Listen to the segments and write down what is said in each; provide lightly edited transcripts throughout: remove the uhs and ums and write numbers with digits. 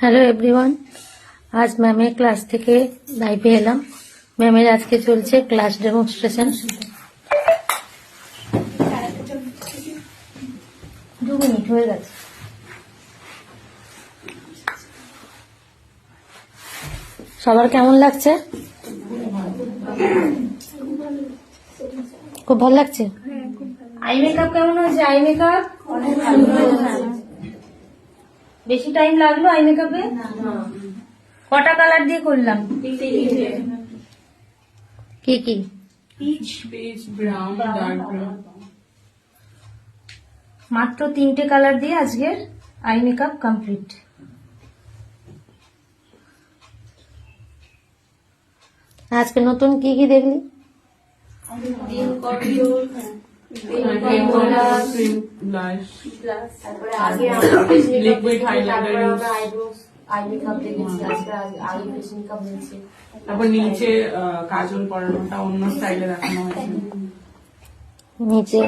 Hello everyone, আজ ম্যামের class থেকে লাইভে এলাম। ম্যামের আজকে চলছে ক্লাস ডেমনস্ট্রেশন। 2 মিনিট হয়ে গেছে। সবার কেমন লাগছে? খুব ভালো লাগছে। আই মেকআপ কেমন হয়েছে? আই মেকআপ বেশি টাইম লাগলো আই মেকআপে? কটা কালার দিয়ে করলাম? কি কি? Peach brown, dark brown. মাত্র 3টে কালার দিয়ে আজকের আই মেকআপ কমপ্লিট। আজকে নতুন কি কি দেখলি? লিকুইড হাইলাইটার, তারপর নিচে কাজল পরানোটা অন্য স্টাইলে দেখানো হয়েছে। নিচে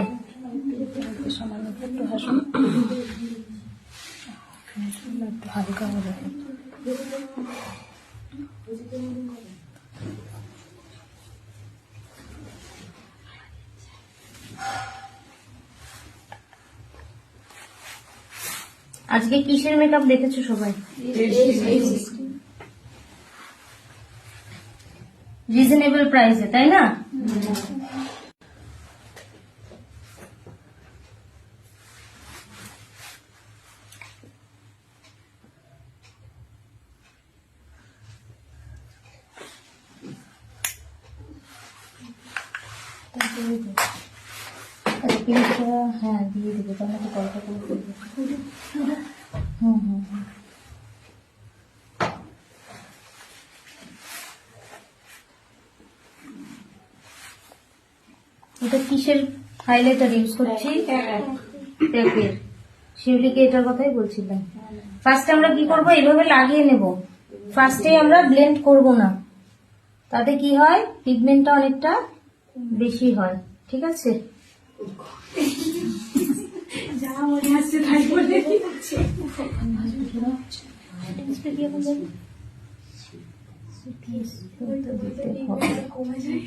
হালকা হবে। আজকে কিসের মেকআপ দেখেছো সবাই? রিজনেবল প্রাইসে, তাই না? হ্যাঁ দিয়ে দেবো, তাহলে কলটা করে করবো। এটা কিসের হাইলাইটার ইউজ করছি? ট্যাগের। শিউলিকে এটার কথাই বলছিলাম। ফার্স্টে আমরা কি করব? এইভাবে লাগিয়ে নেব। ফার্স্টে আমরা ব্লেন্ড করব না, তাতে কি হয়, পিগমেন্টটা অনেকটা বেশি হয়। ঠিক আছে? যা মনে আসছে তাই বলে দিচ্ছি। কমে যায়।